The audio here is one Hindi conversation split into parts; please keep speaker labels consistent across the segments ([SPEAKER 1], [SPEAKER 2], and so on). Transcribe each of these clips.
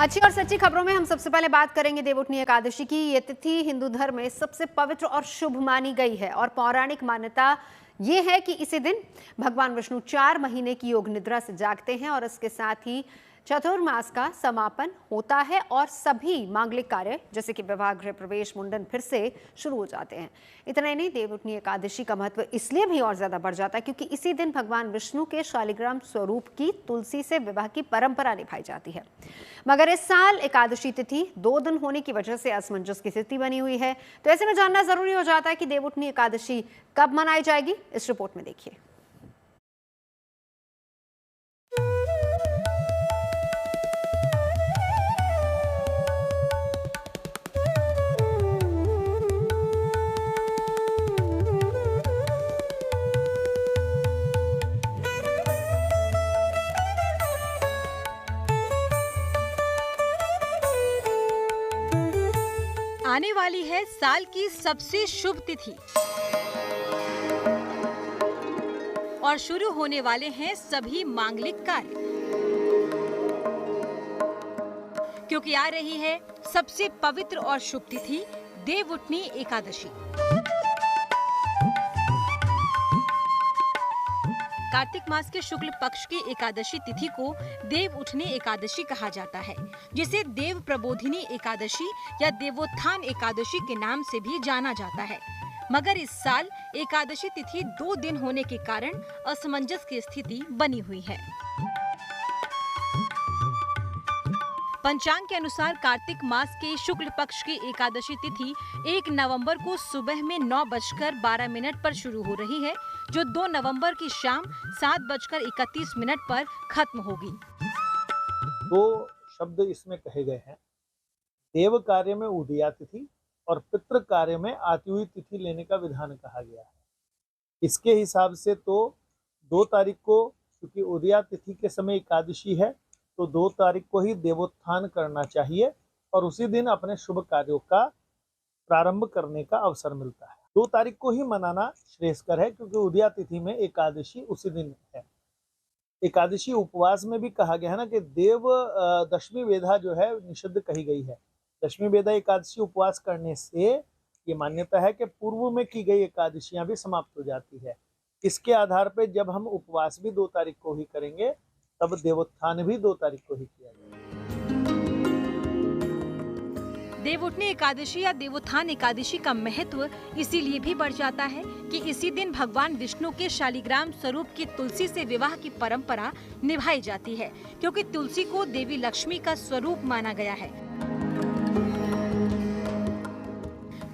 [SPEAKER 1] अच्छी और सच्ची खबरों में हम सबसे पहले बात करेंगे देवउठनी एकादशी की। ये तिथि हिंदू धर्म में सबसे पवित्र और शुभ मानी गई है और पौराणिक मान्यता ये है कि इसी दिन भगवान विष्णु 4 महीने की योग निद्रा से जागते हैं और इसके साथ ही चतुर्मास का समापन होता है और सभी मांगलिक कार्य जैसे कि विवाह, गृह प्रवेश, मुंडन फिर से शुरू हो जाते हैं। इतना ही नहीं, देवउठनी एकादशी का महत्व इसलिए भी और ज्यादा बढ़ जाता है क्योंकि इसी दिन भगवान विष्णु के शालिग्राम स्वरूप की तुलसी से विवाह की परंपरा निभाई जाती है। मगर इस साल एकादशी तिथि 2 दिन होने की वजह से असमंजस की स्थिति बनी हुई है। तो ऐसे में जानना जरूरी हो जाता है कि देवउठनी एकादशी कब मनाई जाएगी। इस रिपोर्ट में देखिए।
[SPEAKER 2] आने वाली है साल की सबसे शुभ तिथि और शुरू होने वाले हैं सभी मांगलिक कार्य, क्योंकि आ रही है सबसे पवित्र और शुभ तिथि देवउठनी एकादशी। कार्तिक मास के शुक्ल पक्ष की एकादशी तिथि को देवउठनी एकादशी कहा जाता है, जिसे देव प्रबोधिनी एकादशी या देवोत्थान एकादशी के नाम से भी जाना जाता है। मगर इस साल एकादशी तिथि 2 दिन होने के कारण असमंजस की स्थिति बनी हुई है। पंचांग के अनुसार कार्तिक मास के शुक्ल पक्ष की एकादशी तिथि 1 नवंबर को सुबह में 9:12 पर शुरू हो रही है, जो 2 नवंबर की शाम 7:31 पर खत्म होगी।
[SPEAKER 3] 2 शब्द इसमें कहे गए हैं। देव कार्य में उदया तिथि और पितृ कार्य में आती हुई तिथि लेने का विधान कहा गया है। इसके हिसाब से तो 2 तारीख को, क्योंकि उदया तिथि के समय एकादशी है, तो 2 तारीख को ही देवोत्थान करना चाहिए और उसी दिन अपने शुभ कार्यों का प्रारंभ करने का अवसर मिलता है। 2 तारीख को ही मनाना श्रेयस्कर है, क्योंकि उदया तिथि में एकादशी उसी दिन है। एकादशी उपवास में भी कहा गया है ना कि देव दशमी वेदा जो है निषिद्ध कही गई है। दशमी वेदा एकादशी उपवास करने से ये मान्यता है कि पूर्व में की गई एकादशियां भी समाप्त हो जाती है। इसके आधार पर जब हम उपवास भी 2 तारीख को ही करेंगे, तब देवोत्थान भी 2 तारीख को ही किया जाएगा।
[SPEAKER 2] देवउठनी एकादशी या देवोत्थान एकादशी का महत्व इसीलिए भी बढ़ जाता है कि इसी दिन भगवान विष्णु के शालिग्राम स्वरूप की तुलसी से विवाह की परंपरा निभाई जाती है, क्योंकि तुलसी को देवी लक्ष्मी का स्वरूप माना गया है।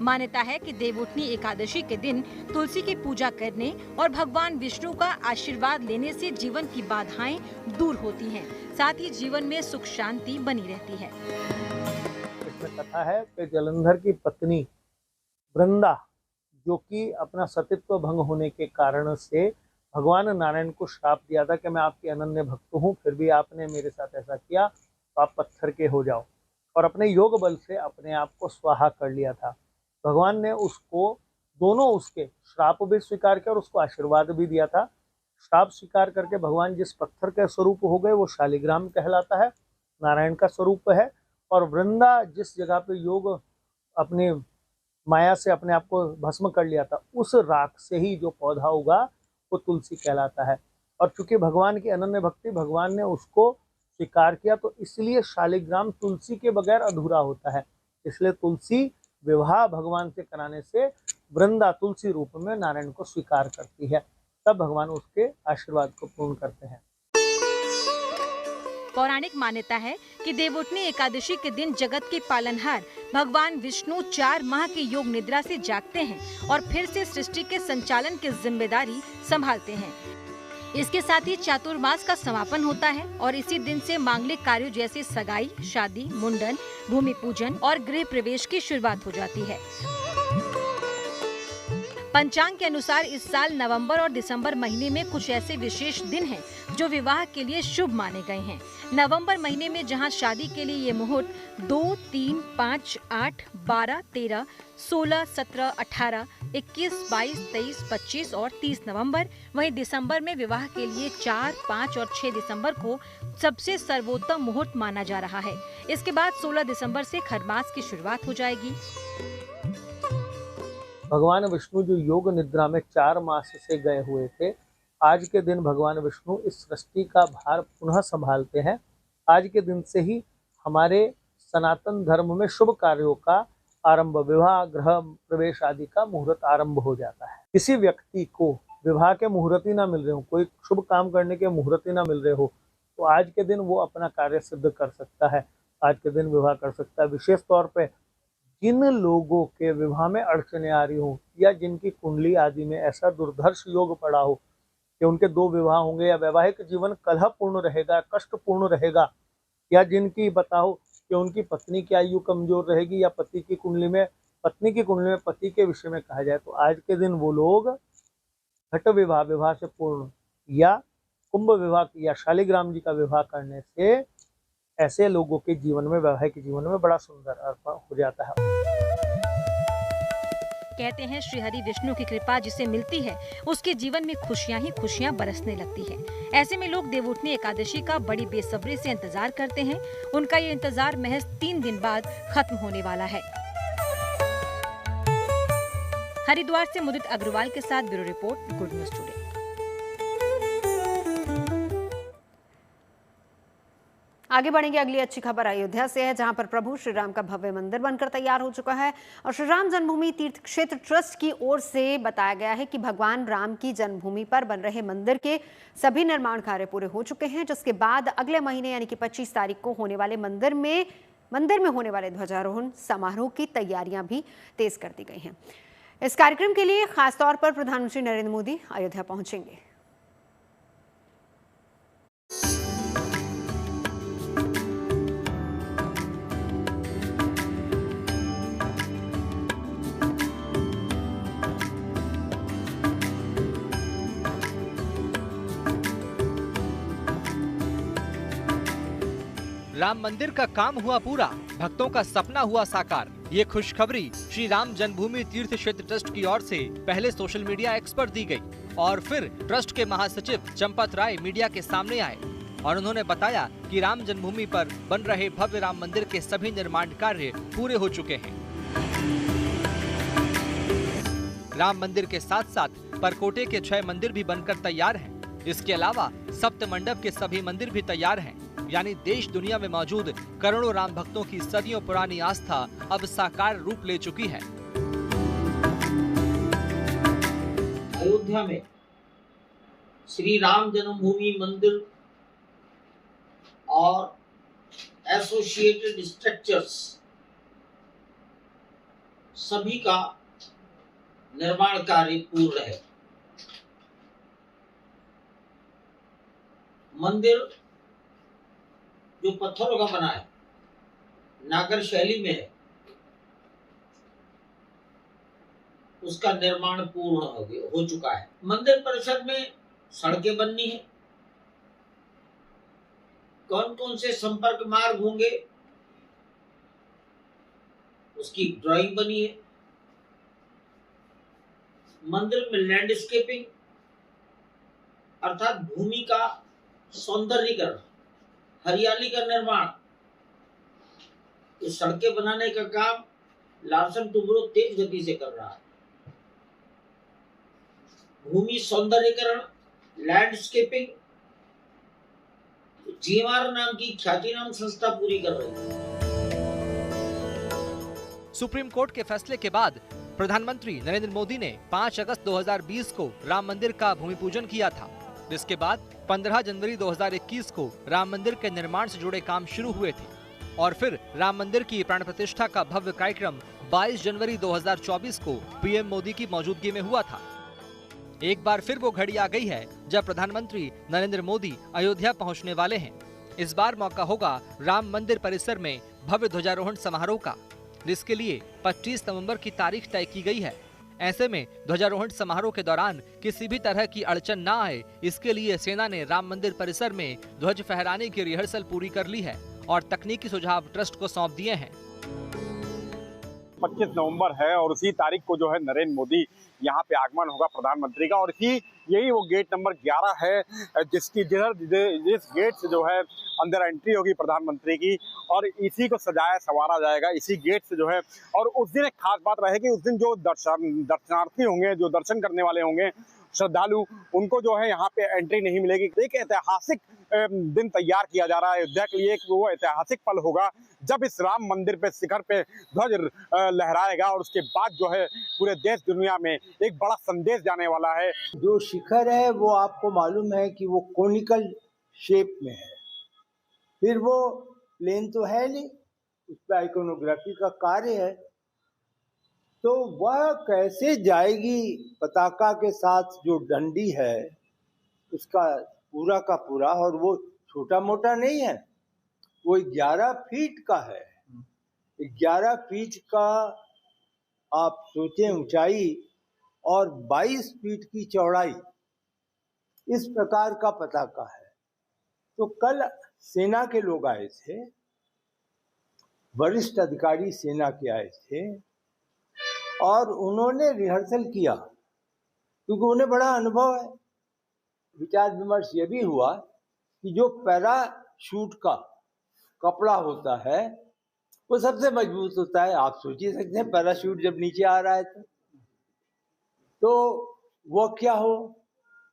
[SPEAKER 2] मान्यता है कि देवउठनी एकादशी के दिन तुलसी की पूजा करने और भगवान विष्णु का आशीर्वाद लेने से जीवन की बाधाएं दूर होती हैं, साथ ही जीवन में सुख शांति बनी रहती है।
[SPEAKER 3] इसमें कथा है कि जलंधर की पत्नी वृंदा, जो कि अपना सतीत्व भंग होने के कारण से भगवान नारायण को श्राप दिया था कि मैं आपकी अनन्य भक्त हूँ, फिर भी आपने मेरे साथ ऐसा किया तो आप पत्थर के हो जाओ, और अपने योग बल से अपने आप को स्वाहा कर लिया था। भगवान ने उसको दोनों उसके श्राप भी स्वीकार किया और उसको आशीर्वाद भी दिया था। श्राप स्वीकार करके भगवान जिस पत्थर के स्वरूप हो गए वो शालिग्राम कहलाता है, नारायण का स्वरूप है। और वृंदा जिस जगह पे योग अपने माया से अपने आप को भस्म कर लिया था, उस राख से ही जो पौधा उगा वो तुलसी कहलाता है। और चूंकि भगवान की अनन्य भक्ति, भगवान ने उसको स्वीकार किया, तो इसलिए शालिग्राम तुलसी के बगैर अधूरा होता है। इसलिए तुलसी विवाह भगवान से कराने से वृंदा तुलसी रूप में नारायण को स्वीकार करती है, तब भगवान उसके आशीर्वाद को पूर्ण करते हैं।
[SPEAKER 2] पौराणिक मान्यता है कि देवउठनी एकादशी के दिन जगत के पालनहार भगवान विष्णु 4 माह की योग निद्रा से जागते हैं और फिर से सृष्टि के संचालन की जिम्मेदारी संभालते हैं। इसके साथ ही चातुर्मास का समापन होता है और इसी दिन से मांगलिक कार्यों जैसे सगाई, शादी, मुंडन, भूमि पूजन और गृह प्रवेश की शुरुआत हो जाती है। पंचांग के अनुसार इस साल नवंबर और दिसंबर महीने में कुछ ऐसे विशेष दिन हैं जो विवाह के लिए शुभ माने गए हैं। नवंबर महीने में जहां शादी के लिए ये मुहूर्त 2, 3, 5, 8, 12, 13, 16, 17, 18, 21, 22, 23, 25 और 30 नवंबर। वहीं दिसंबर में विवाह के लिए 4, 5 और 6 दिसंबर को सबसे सर्वोत्तम मुहूर्त माना जा रहा है। इसके बाद 16 दिसंबर से खरमास की शुरुआत हो जाएगी।
[SPEAKER 3] भगवान विष्णु जो योग निद्रा में 4 मास से गए हुए थे, आज के दिन भगवान विष्णु इस सृष्टि का भार पुनः संभालते हैं। आज के दिन से ही हमारे सनातन धर्म में शुभ कार्यों का आरंभ, विवाह, गृह प्रवेश आदि का मुहूर्त आरंभ हो जाता है। किसी व्यक्ति को विवाह के मुहूर्त ही ना मिल रहे हो, कोई शुभ काम करने के मुहूर्त ही ना मिल रहे हो, तो आज के दिन वो अपना कार्य सिद्ध कर सकता है, आज के दिन विवाह कर सकता है। विशेष तौर पे जिन लोगों के विवाह में अड़चने आ रही हो या जिनकी कुंडली आदि में ऐसा दुर्धर्ष योग पड़ा हो कि उनके 2 विवाह होंगे या वैवाहिक जीवन कलहपूर्ण रहेगा, कष्टपूर्ण रहेगा, या जिनकी बताओ कि उनकी पत्नी की आयु कमजोर रहेगी या पत्नी की कुंडली में पति के विषय में कहा जाए, तो आज के दिन वो लोग घट विवाह, विवाह से पूर्ण, या कुंभ विवाह या शालिग्राम जी का विवाह करने से ऐसे लोगों के जीवन में, वैवाहिक जीवन में बड़ा सुंदर अर्थ हो जाता है।
[SPEAKER 2] कहते हैं श्री हरि विष्णु की कृपा जिसे मिलती है उसके जीवन में खुशियां ही खुशियां बरसने लगती है। ऐसे में लोग देवउठनी एकादशी का बड़ी बेसब्री से इंतजार करते हैं। उनका ये इंतजार महज 3 दिन बाद खत्म होने वाला है। हरिद्वार से मुदित अग्रवाल के साथ bureau report, good news today.
[SPEAKER 1] आगे बढ़ेंगे। अगली अच्छी खबर अयोध्या से है, जहां पर प्रभु श्री राम का भव्य मंदिर बनकर तैयार हो चुका है और श्री राम जन्मभूमि तीर्थ क्षेत्र ट्रस्ट की ओर से बताया गया है कि भगवान राम की जन्मभूमि पर बन रहे मंदिर के सभी निर्माण कार्य पूरे हो चुके हैं, जिसके बाद अगले महीने यानी कि 25 तारीख को होने वाले मंदिर में होने वाले ध्वजारोहण समारोह की तैयारियां भी तेज कर दी गई हैं। इस कार्यक्रम के लिए खासतौर पर प्रधानमंत्री नरेंद्र मोदी अयोध्या पहुंचेंगे।
[SPEAKER 4] राम मंदिर का काम हुआ पूरा, भक्तों का सपना हुआ साकार। ये खुशखबरी श्री राम जन्मभूमि तीर्थ क्षेत्र ट्रस्ट की ओर से पहले सोशल मीडिया एक्स पर दी गई और फिर ट्रस्ट के महासचिव चंपत राय मीडिया के सामने आए और उन्होंने बताया कि राम जन्मभूमि पर बन रहे भव्य राम मंदिर के सभी निर्माण कार्य पूरे हो चुके हैं। राम मंदिर के साथ साथ परकोटे के 6 मंदिर भी बनकर तैयार हैं। इसके अलावा सप्त मंडप के सभी मंदिर भी तैयार हैं। यानी देश दुनिया में मौजूद करोड़ों राम भक्तों की सदियों पुरानी आस्था अब साकार रूप ले चुकी है।
[SPEAKER 5] अयोध्या में श्री राम जन्मभूमि मंदिर और एसोसिएटेड स्ट्रक्चर्स सभी का निर्माण कार्य पूर्ण है। मंदिर जो पत्थरों का बना है, नागर शैली में है, उसका निर्माण पूर्ण हो चुका है। मंदिर परिसर में सड़कें बननी है। कौन कौन से संपर्क मार्ग होंगे उसकी ड्राइंग बनी है। मंदिर में लैंडस्केपिंग अर्थात भूमि का सौंदर्यीकरण, हरियाली का निर्माण, इस सड़कें बनाने का काम लार्सन टुब्रो तेज गति से कर रहा है। भूमि सौंदर्यीकरण, लैंडस्केपिंग जीएमआर नाम की ख्यातिनाम संस्था पूरी कर रही है।
[SPEAKER 4] सुप्रीम कोर्ट के फैसले के बाद प्रधानमंत्री नरेंद्र मोदी ने 5 अगस्त 2020 को राम मंदिर का भूमि पूजन किया था, जिसके बाद 15 जनवरी 2021 को राम मंदिर के निर्माण से जुड़े काम शुरू हुए थे और फिर राम मंदिर की प्राण प्रतिष्ठा का भव्य कार्यक्रम 22 जनवरी 2024 को पीएम मोदी की मौजूदगी में हुआ था। एक बार फिर वो घड़ी आ गई है जब प्रधानमंत्री नरेंद्र मोदी अयोध्या पहुंचने वाले हैं। इस बार मौका होगा राम मंदिर परिसर में भव्य ध्वजारोहण समारोह का, जिसके लिए 25 नवंबर की तारीख तय की गई है। ऐसे में ध्वजारोहण समारोह के दौरान किसी भी तरह की अड़चन न आए, इसके लिए सेना ने राम मंदिर परिसर में ध्वज फहराने की रिहर्सल पूरी कर ली है और तकनीकी सुझाव ट्रस्ट को सौंप दिए हैं।
[SPEAKER 6] 25 नवंबर है और उसी तारीख को जो है नरेंद्र मोदी यहाँ पे आगमन होगा प्रधानमंत्री का, और यही वो गेट नंबर 11 है जिस गेट से जो है अंदर एंट्री होगी प्रधानमंत्री की, और इसी को सजाया संवारा जाएगा इसी गेट से जो है। और उस दिन एक खास बात रहेगी, उस दिन जो दर्शनार्थी होंगे, जो दर्शन करने वाले होंगे श्रद्धालु, उनको जो है यहाँ पे एंट्री नहीं मिलेगी। एक ऐतिहासिक दिन तैयार किया जा रहा है अयोध्या के लिए, वो ऐतिहासिक पल होगा जब इस राम मंदिर पे शिखर पे ध्वज लहराएगा, और उसके बाद जो है पूरे देश दुनिया में एक बड़ा संदेश जाने वाला है।
[SPEAKER 7] जो शिखर है वो आपको मालूम है कि वो कोनिकल शेप में है, फिर वो प्लेन तो है नहीं, उस पर आइकोनोग्राफी का कार्य है, तो वह कैसे जाएगी पताका के साथ जो डंडी है उसका पूरा का पूरा, और वो छोटा मोटा नहीं है, वो 11 फीट का है। 11 फीट का आप सोचें ऊंचाई और 22 फीट की चौड़ाई, इस प्रकार का पताका है। तो कल सेना के लोग आए थे, वरिष्ठ अधिकारी सेना के आए थे, और उन्होंने रिहर्सल किया क्योंकि उन्हें बड़ा अनुभव है। विचार विमर्श ये भी हुआ कि जो पैराशूट का कपड़ा होता है वो सबसे मजबूत होता है। आप सोच ही सकते हैं पैराशूट जब नीचे आ रहा है तो वो क्या हो,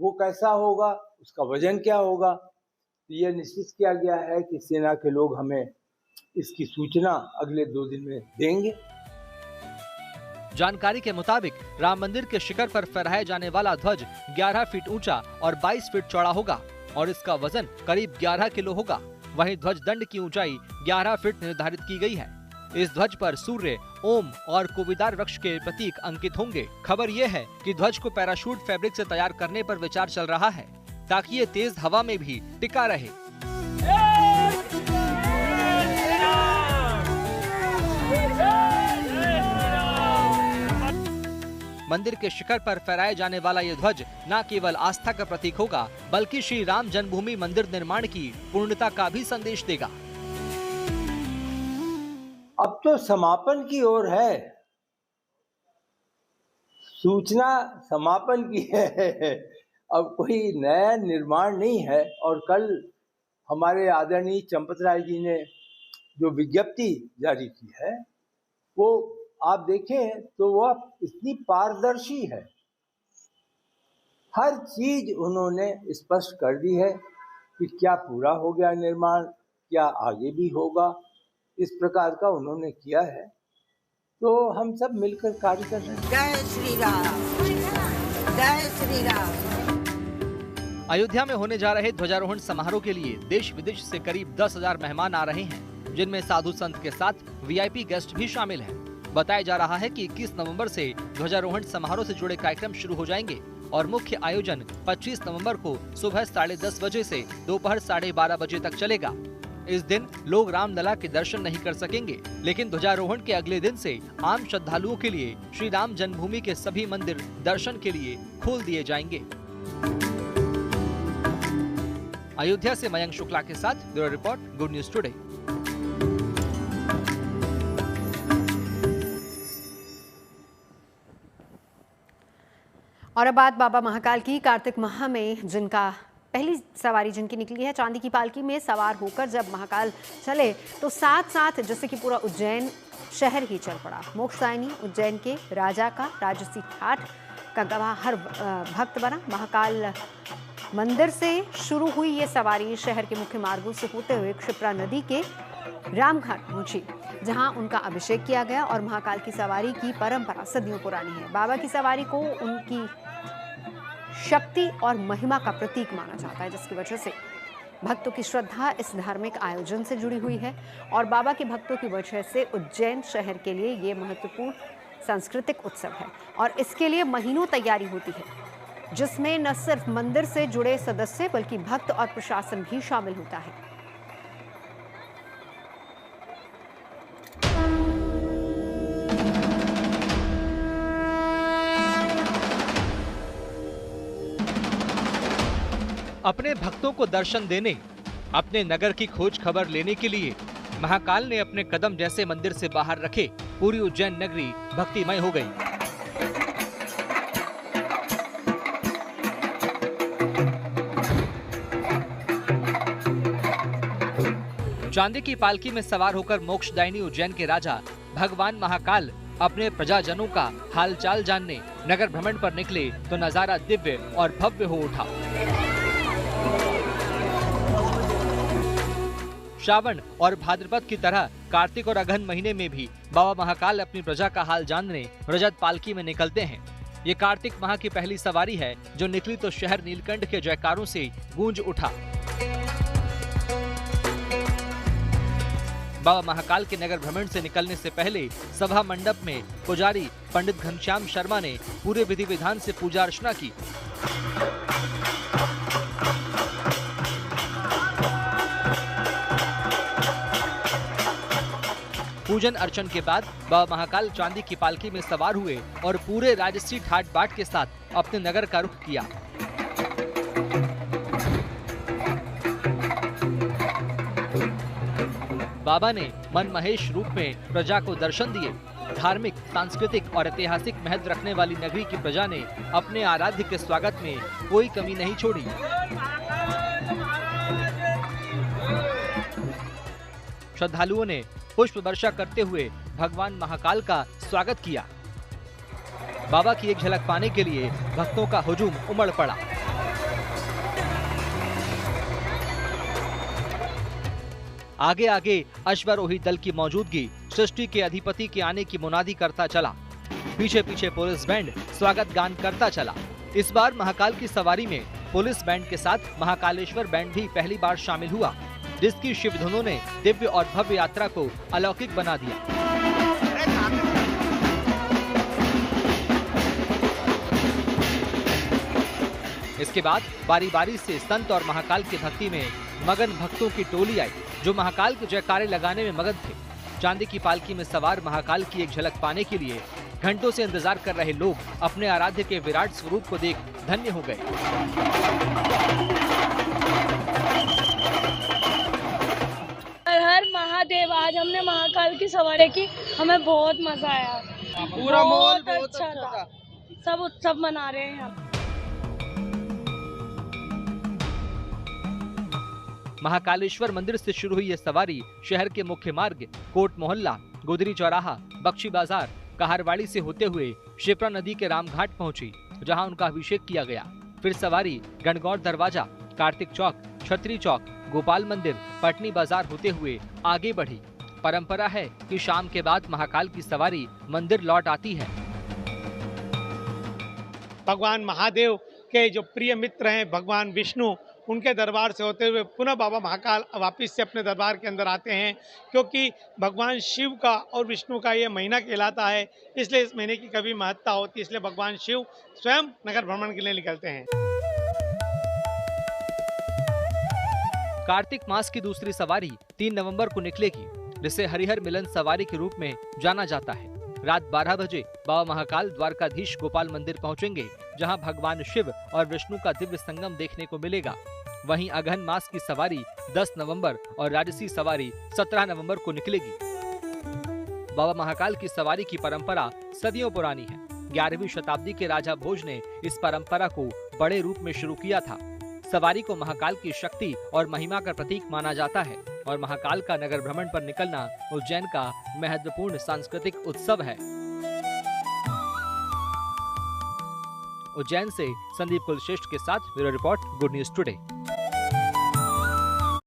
[SPEAKER 7] वो कैसा होगा, उसका वजन क्या होगा। तो ये निश्चित किया गया है कि सेना के लोग हमें इसकी सूचना अगले 2 दिन में देंगे।
[SPEAKER 4] जानकारी के मुताबिक राम मंदिर के शिखर पर फहराया जाने वाला ध्वज 11 फीट ऊंचा और 22 फीट चौड़ा होगा और इसका वजन करीब 11 किलो होगा। वहीं ध्वज दंड की ऊंचाई 11 फीट निर्धारित की गई है। इस ध्वज पर सूर्य, ओम और कोविदार वृक्ष के प्रतीक अंकित होंगे। खबर ये है कि ध्वज को पैराशूट फैब्रिक से तैयार करने पर विचार चल रहा है ताकि ये तेज हवा में भी टिका रहे। मंदिर के शिखर पर फहराए जाने वाला ये ध्वज न केवल आस्था का प्रतीक होगा बल्कि श्री राम जन्मभूमि मंदिर निर्माण की पूर्णता का भी संदेश देगा।
[SPEAKER 7] अब तो समापन की ओर है, सूचना समापन की है, अब कोई नया निर्माण नहीं है। और कल हमारे आदरणीय चंपत राय जी ने जो विज्ञप्ति जारी की है वो आप देखें तो वह इतनी पारदर्शी है, हर चीज उन्होंने स्पष्ट कर दी है कि क्या पूरा हो गया निर्माण, क्या आगे भी होगा, इस प्रकार का उन्होंने किया है। तो हम सब मिलकर कार्य कर रहे हैं।
[SPEAKER 8] जय श्री राम, जय श्री राम।
[SPEAKER 4] अयोध्या में होने जा रहे ध्वजारोहण समारोह के लिए देश विदेश से करीब 10,000 मेहमान आ रहे हैं, जिनमें साधु संत के साथ वीआईपी गेस्ट भी शामिल हैं। बताया जा रहा है कि 21 नवंबर से ध्वजारोहण समारोह से जुड़े कार्यक्रम शुरू हो जाएंगे और मुख्य आयोजन 25 नवंबर को सुबह 10:30 बजे से दोपहर 12:30 बजे तक चलेगा। इस दिन लोग रामलला के दर्शन नहीं कर सकेंगे, लेकिन ध्वजारोहण के अगले दिन से आम श्रद्धालुओं के लिए श्री राम जन्मभूमि के सभी मंदिर दर्शन के लिए खोल दिए जाएंगे। अयोध्या से मयंक शुक्ला के साथ bureau report, good news today.
[SPEAKER 1] और अब बात बाबा महाकाल की। कार्तिक माह में जिनका पहली सवारी जिनकी निकली है, चांदी की पालकी में सवार होकर जब महाकाल चले तो साथ साथ जैसे कि पूरा उज्जैन शहर ही चल पड़ा। मोक्षदायिनी उज्जैन के राजा का राजसी ठाठ का गवाह हर भक्त बना। महाकाल मंदिर से शुरू हुई ये सवारी शहर के मुख्य मार्गों से होते हुए क्षिप्रा नदी के रामघाट पहुंची, जहां उनका अभिषेक किया गया। और महाकाल की सवारी की परंपरा सदियों पुरानी है। बाबा की सवारी को उनकी शक्ति और महिमा का प्रतीक माना जाता है, जिसकी वजह से भक्तों की श्रद्धा इस धार्मिक आयोजन से जुड़ी हुई है। और बाबा के भक्तों की वजह से उज्जैन शहर के लिए ये महत्वपूर्ण सांस्कृतिक उत्सव है और इसके लिए महीनों तैयारी होती है, जिसमें न सिर्फ मंदिर से जुड़े सदस्य बल्कि भक्त और प्रशासन भी शामिल होता है।
[SPEAKER 4] अपने भक्तों को दर्शन देने, अपने नगर की खोज खबर लेने के लिए महाकाल ने अपने कदम जैसे मंदिर से बाहर रखे पूरी उज्जैन नगरी भक्तिमय हो गई। चांदी की पालकी में सवार होकर मोक्षदायिनी उज्जैन के राजा भगवान महाकाल अपने प्रजाजनों का हालचाल जानने नगर भ्रमण पर निकले तो नजारा दिव्य और भव्य हो उठा। श्रावण और भाद्रपद की तरह कार्तिक और अगहन महीने में भी बाबा महाकाल अपनी प्रजा का हाल जानने रजत पालकी में निकलते हैं। ये कार्तिक माह की पहली सवारी है जो निकली तो शहर नीलकंठ के जयकारों से गूंज उठा। बाबा महाकाल के नगर भ्रमण से निकलने से पहले सभा मंडप में पुजारी पंडित घनश्याम शर्मा ने पूरे विधि विधान से पूजा अर्चना की। पूजन अर्चन के बाद बाबा महाकाल चांदी की पालकी में सवार हुए और पूरे राजसी ठाट बाट के साथ अपने नगर का रुख किया। बाबा ने मन महेश रूप में प्रजा को दर्शन दिए। धार्मिक, सांस्कृतिक और ऐतिहासिक महत्व रखने वाली नगरी की प्रजा ने अपने आराध्य के स्वागत में कोई कमी नहीं छोड़ी। श्रद्धालुओं ने पुष्प वर्षा करते हुए भगवान महाकाल का स्वागत किया। बाबा की एक झलक पाने के लिए भक्तों का हुजूम उमड़ पड़ा। आगे आगे अश्वारोही दल की मौजूदगी सृष्टि के अधिपति के आने की मुनादी करता चला। पीछे पीछे पुलिस बैंड स्वागत गान करता चला। इस बार महाकाल की सवारी में पुलिस बैंड के साथ महाकालेश्वर बैंड भी पहली बार शामिल हुआ, जिसकी शिव धुनों ने दिव्य और भव्य यात्रा को अलौकिक बना दिया। इसके बाद बारी बारी से संत और महाकाल की भक्ति में मगन भक्तों की टोली आई, जो महाकाल के जयकारे लगाने में मगन थे। चांदी की पालकी में सवार महाकाल की एक झलक पाने के लिए घंटों से इंतजार कर रहे लोग अपने आराध्य के विराट स्वरूप को देख धन्य हो गए।
[SPEAKER 9] हर महादेव, आज हमने महाकाल की सवारी की, हमें बहुत मजा आया।
[SPEAKER 10] पूरा माहौल बहुत
[SPEAKER 9] अच्छा था। सब उत्सव मना रहे हैं यहाँ।
[SPEAKER 4] महाकालेश्वर मंदिर से शुरू हुई ये सवारी शहर के मुख्य मार्ग कोट मोहल्ला, गुदरी चौराहा, बख्शी बाजार, कहारवाड़ी से होते हुए शिप्रा नदी के रामघाट पहुंची, जहां उनका अभिषेक किया गया। फिर सवारी गणगौर दरवाजा, कार्तिक चौक, छतरी चौक, गोपाल मंदिर, पटनी बाजार होते हुए आगे बढ़ी। परंपरा है कि शाम के बाद महाकाल की सवारी मंदिर लौट आती है।
[SPEAKER 3] भगवान महादेव के जो प्रिय मित्र हैं भगवान विष्णु, उनके दरबार से होते हुए पुनः बाबा महाकाल वापिस से अपने दरबार के अंदर आते हैं, क्योंकि भगवान शिव का और विष्णु का ये महीना कहलाता है, इसलिए इस महीने की कभी महत्ता होती है, इसलिए भगवान शिव स्वयं नगर भ्रमण के लिए निकलते हैं।
[SPEAKER 4] कार्तिक मास की दूसरी सवारी 3 नवंबर को निकलेगी, जिसे हरिहर मिलन सवारी के रूप में जाना जाता है। रात 12 बजे बाबा महाकाल द्वारकाधीश गोपाल मंदिर पहुंचेंगे, जहां भगवान शिव और विष्णु का दिव्य संगम देखने को मिलेगा। वहीं अगहन मास की सवारी 10 नवंबर और राजसी सवारी 17 नवंबर को निकलेगी। बाबा महाकाल की सवारी की परंपरा सदियों पुरानी है। 11वीं शताब्दी के राजा भोज ने इस परंपरा को बड़े रूप में शुरू किया था। सवारी को महाकाल की शक्ति और महिमा का प्रतीक माना जाता है और महाकाल का नगर भ्रमण पर निकलना उज्जैन का महत्वपूर्ण सांस्कृतिक उत्सव है। उज्जैन से संदीप कुलश्रेष्ठ के साथ bureau report, good news today.